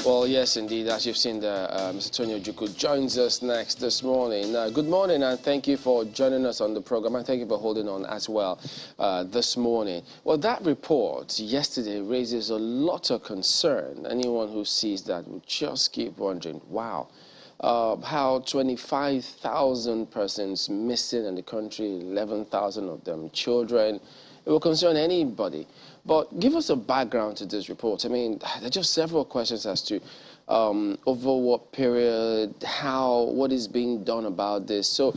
Well, yes, indeed. As you've seen there, Mr. Tony Ojukwu joins us next this morning. Good morning, and thank you for joining us on the program, and thank you for holding on as well this morning. Well, that report yesterday raises a lot of concern. Anyone who sees that will just keep wondering, wow, how 25,000 persons missing in the country, 11,000 of them children. It will concern anybody. But give us a background to this report. I mean, there are just several questions as to over what period, how, what is being done about this. So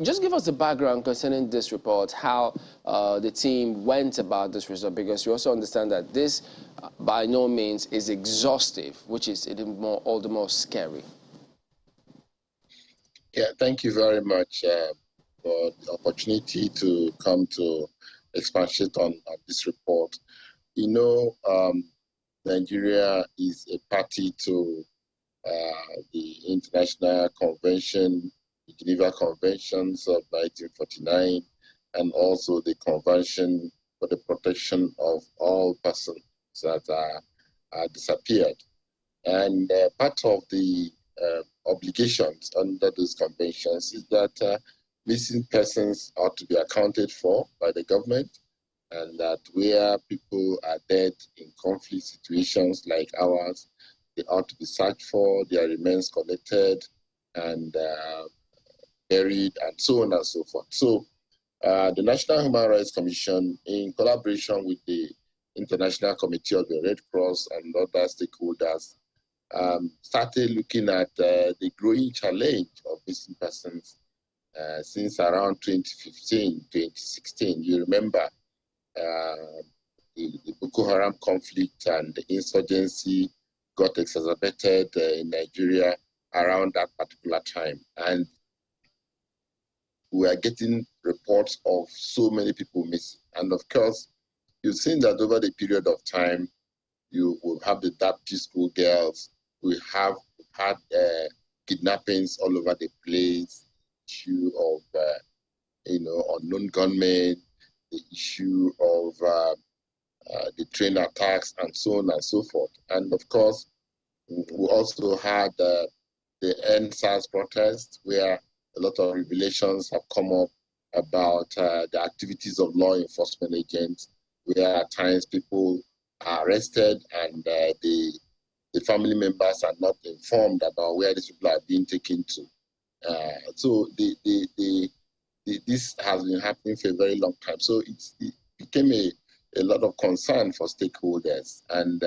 just give us a background concerning this report, how the team went about this result, because you also understand that this by no means is exhaustive, which is all the more scary. Yeah, thank you very much for the opportunity to come to expatiate on this report. You know, Nigeria is a party to the International Convention, the Geneva Conventions of 1949, and also the Convention for the Protection of All Persons that are disappeared. And part of the obligations under those conventions is that missing persons ought to be accounted for by the government, and that where people are dead in conflict situations like ours, they ought to be searched for, their remains collected and buried, and so on and so forth. So the National Human Rights Commission, in collaboration with the International Committee of the Red Cross and other stakeholders, started looking at the growing challenge of missing persons since around 2015, 2016. You remember the Boko Haram conflict and the insurgency got exacerbated in Nigeria around that particular time. And we are getting reports of so many people missing. And of course, you've seen that over the period of time, you will have the Dapti school girls, we have had kidnappings all over the place, issue of unknown gunmen, the issue of the train attacks, and so on and so forth. And of course, we also had the End SARS protest, where a lot of revelations have come up about the activities of law enforcement agents, where at times people are arrested and the family members are not informed about where these people are being taken to. So this has been happening for a very long time. So it became a lot of concern for stakeholders. And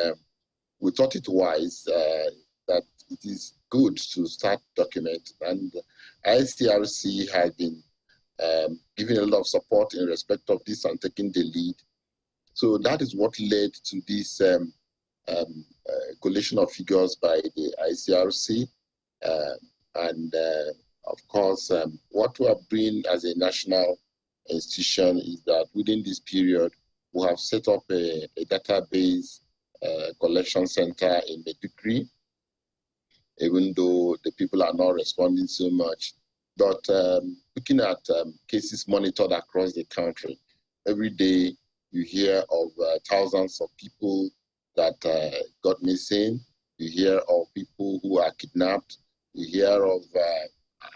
we thought it wise that it is good to start documenting. And ICRC has been giving a lot of support in respect of this and taking the lead. So that is what led to this collation of figures by the ICRC. Of course, what we are doing as a national institution is that within this period, we have set up a database collection center in Maiduguri, even though the people are not responding so much. But looking at cases monitored across the country, every day you hear of thousands of people that got missing. You hear of people who are kidnapped. You hear of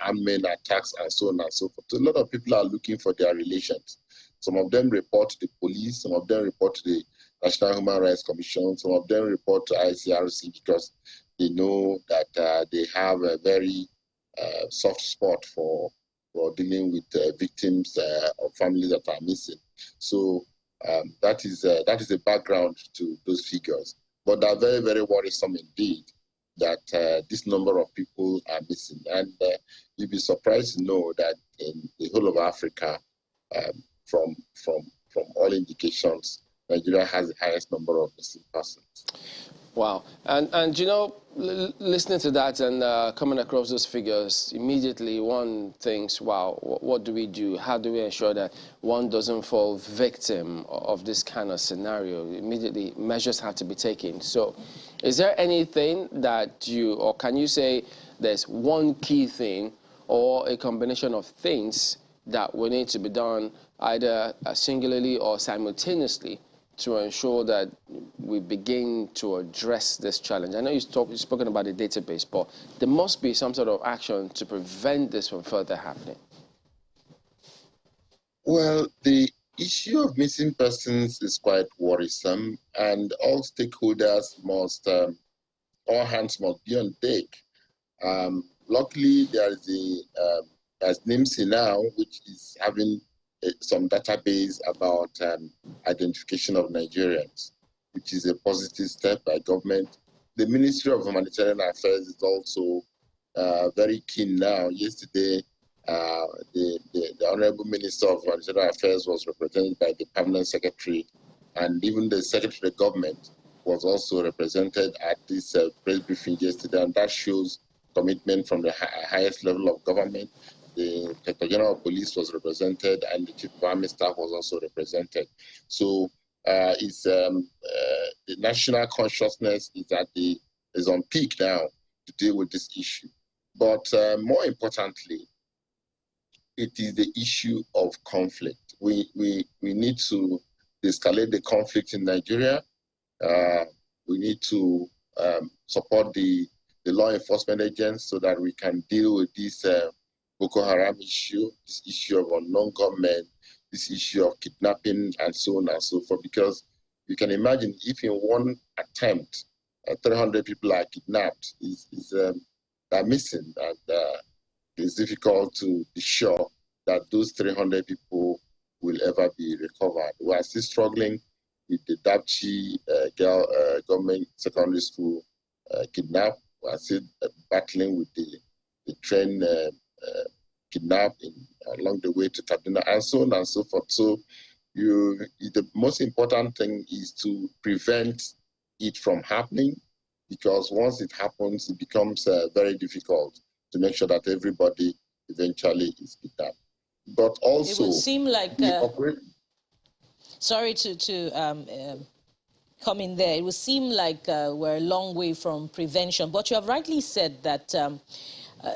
armed men attacks and so on and so forth. So a lot of people are looking for their relations. Some of them report to the police. Some of them report to the National Human Rights Commission. Some of them report to ICRC because they know that they have a very soft spot for dealing with victims of families that are missing. So that is the background to those figures. But they're very, very worrisome indeed that this number of people are missing. And you'd be surprised to know that in the whole of Africa, from all indications, Nigeria has the highest number of missing persons. Wow. And you know, listening to that and coming across those figures, immediately one thinks, wow, what do we do? How do we ensure that one doesn't fall victim of this kind of scenario? Immediately, measures have to be taken. So is there anything that or can you say there's one key thing or a combination of things that will need to be done either singularly or simultaneously to ensure that we begin to address this challenge? I know you've spoken about the database, but there must be some sort of action to prevent this from further happening. Well, the issue of missing persons is quite worrisome, and all stakeholders must, all hands must be on deck. Luckily, there is there's NIMSI now, which is having some database about identification of Nigerians, which is a positive step by government. The Ministry of Humanitarian Affairs is also very keen now. Yesterday, the Honorable Minister of Humanitarian Affairs was represented by the Permanent Secretary, and even the Secretary of Government was also represented at this press briefing yesterday, and that shows commitment from the highest level of government. The Inspector General of Police was represented, and the Chief of Army Staff was also represented. So it's the national consciousness is on peak now to deal with this issue. But more importantly, it is the issue of conflict. We need to de-escalate the conflict in Nigeria. We need to support the law enforcement agents so that we can deal with this Boko Haram issue, this issue of unknown gunmen, this issue of kidnapping, and so on and so forth. Because you can imagine if in one attempt, 300 people are kidnapped, they're missing, and it's difficult to be sure that those 300 people will ever be recovered. We are still struggling with the Dapchi government secondary school kidnap. We are still battling with the train kidnap along the way to Kaduna, and so on and so forth. So the most important thing is to prevent it from happening, because once it happens, it becomes very difficult to make sure that everybody eventually is kidnapped. But also, it would seem like sorry to come in there. It would seem like we're a long way from prevention, but you have rightly said that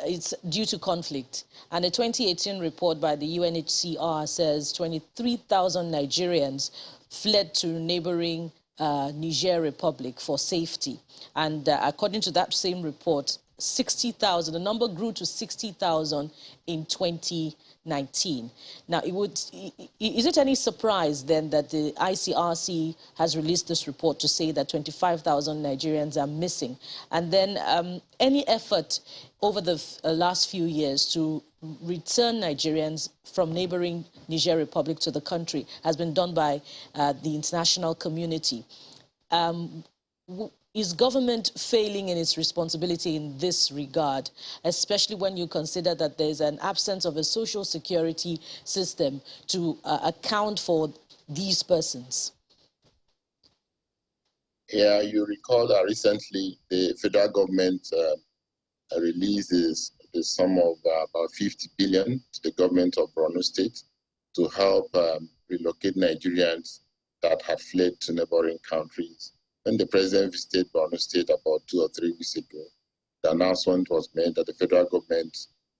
it's due to conflict. And a 2018 report by the UNHCR says 23,000 Nigerians fled to neighboring Niger Republic for safety. And according to that same report, 60,000, the number grew to 60,000 in 2019. Now, is it any surprise then that the ICRC has released this report to say that 25,000 Nigerians are missing? And then any effort over the last few years to return Nigerians from neighboring Niger Republic to the country has been done by the international community. Is government failing in its responsibility in this regard, especially when you consider that there's an absence of a social security system to account for these persons? Yeah, you recall that recently the federal government releases the sum of about 50 billion to the government of Borno State to help relocate Nigerians that had fled to neighboring countries. When the president visited Borno State about 2 or 3 weeks ago, the announcement was made that the federal government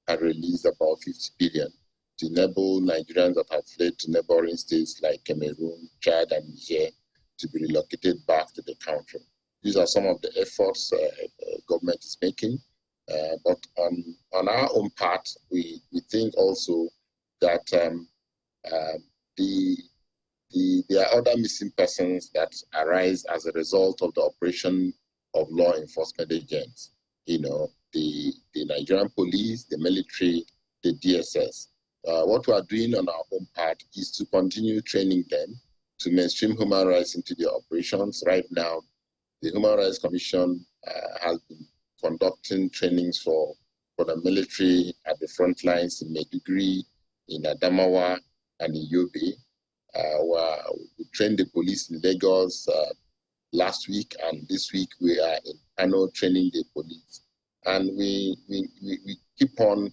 had released about 50 billion to enable Nigerians that had fled to neighboring states like Cameroon, Chad, and Niger to be relocated back to the country. These are some of the efforts government is making. But on our own part, we think also that there are other missing persons that arise as a result of the operation of law enforcement agents. You know, the Nigerian police, the military, the DSS. What we are doing on our own part is to continue training them to mainstream human rights into their operations. Right now, the Human Rights Commission has been conducting trainings for the military at the front lines in Maiduguri, in Adamawa, and in Yobe. We trained the police in Lagos last week, and this week we are in Kano training the police. And we keep on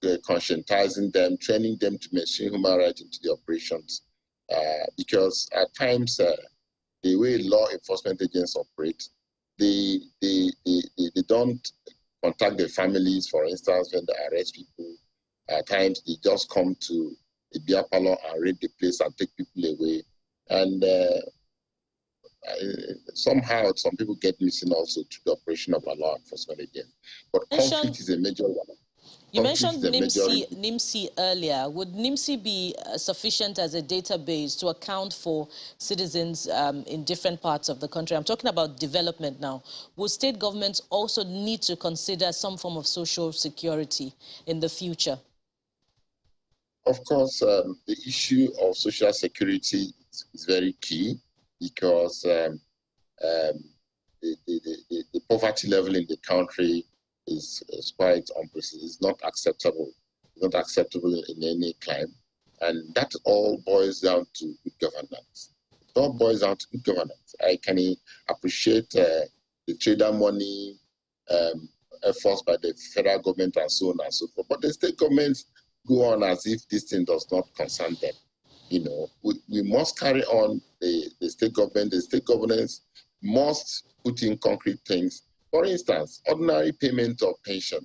conscientizing them, training them to mainstream human rights into the operations. Because at times, the way law enforcement agents operate, they don't contact their families, for instance, when they arrest people. At times, they just come to the beer parlor and raid the place and take people away. And somehow some people get missing also to the operation of our law enforcement again. But conflict is a major one. You mentioned NIMSI, NIMSI earlier. Would NIMSI be sufficient as a database to account for citizens in different parts of the country? I'm talking about development now. Would state governments also need to consider some form of social security in the future? Of course, the issue of social security is very key because the poverty level in the country is quite unprecedented. It's not acceptable. It's not acceptable in any climate. And that all boils down to good governance. It all boils down to good governance. I can appreciate the trader money efforts by the federal government and so on and so forth. But the state governments go on as if this thing does not concern them. You know, we must carry on the state government. The state governance must put in concrete things. For instance, ordinary payment of pension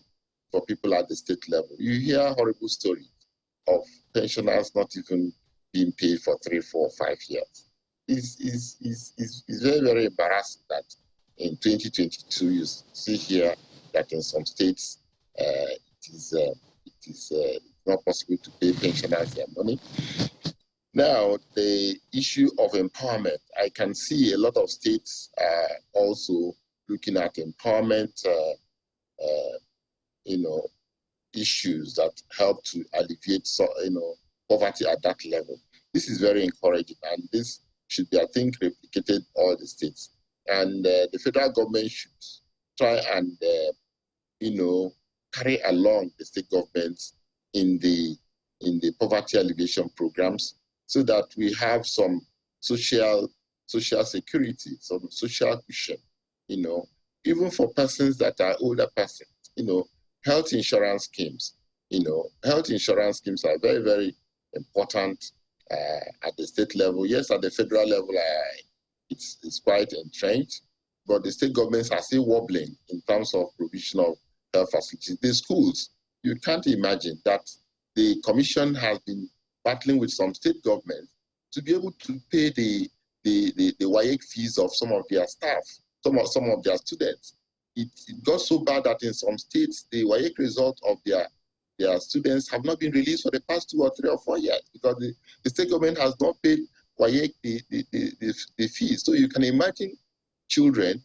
for people at the state level. You hear horrible stories of pensioners not even being paid for 3, 4, 5 years. It's very, very embarrassing that in 2022 you see here that in some states it is not possible to pay pensioners their money. Now, the issue of empowerment, I can see a lot of states also looking at empowerment, issues that help to alleviate, poverty at that level. This is very encouraging, and this should be, I think, replicated all the states. And the federal government should try and, carry along the state governments in the poverty alleviation programs, so that we have some social security, some social cushion, even for persons that are older persons, health insurance schemes. Health insurance schemes are very, very important at the state level. Yes, at the federal level, it's quite entrenched, but the state governments are still wobbling in terms of provision of health facilities. The schools, you can't imagine that the commission has been battling with some state governments to be able to pay the WAEC fees of some of their staff, some of their students. It got so bad that in some states, the WAEC result of their students have not been released for the past 2 or 3 or 4 years because the state government has not paid WAEC the fees. So you can imagine children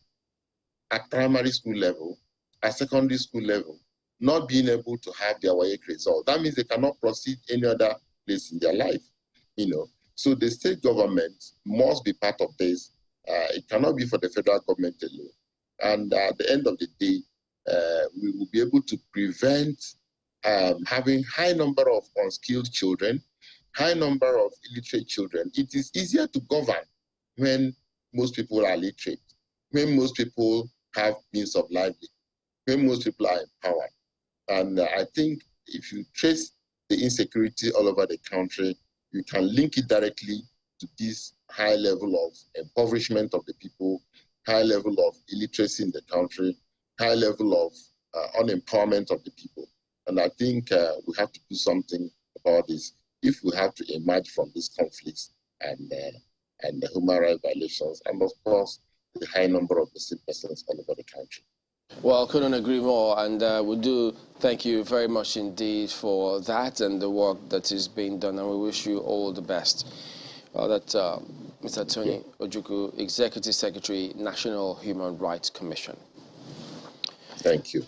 at primary school level, at secondary school level, not being able to have their WAEC result. That means they cannot proceed any other place in their life, So the state government must be part of this. It cannot be for the federal government alone. And at the end of the day, we will be able to prevent having high number of unskilled children, high number of illiterate children. It is easier to govern when most people are literate, when most people have means of livelihood, when most people are empowered. And I think if you trace the insecurity all over the country, you can link it directly to this high level of impoverishment of the people, high level of illiteracy in the country, high level of unempowerment of the people. And I think we have to do something about this if we have to emerge from these conflicts and the human rights violations, and of course, the high number of missing persons all over the country. Well, couldn't agree more, and we do thank you very much indeed for that and the work that is being done, and we wish you all the best. Mr. Tony Ojukwu, Executive Secretary, National Human Rights Commission. Thank you.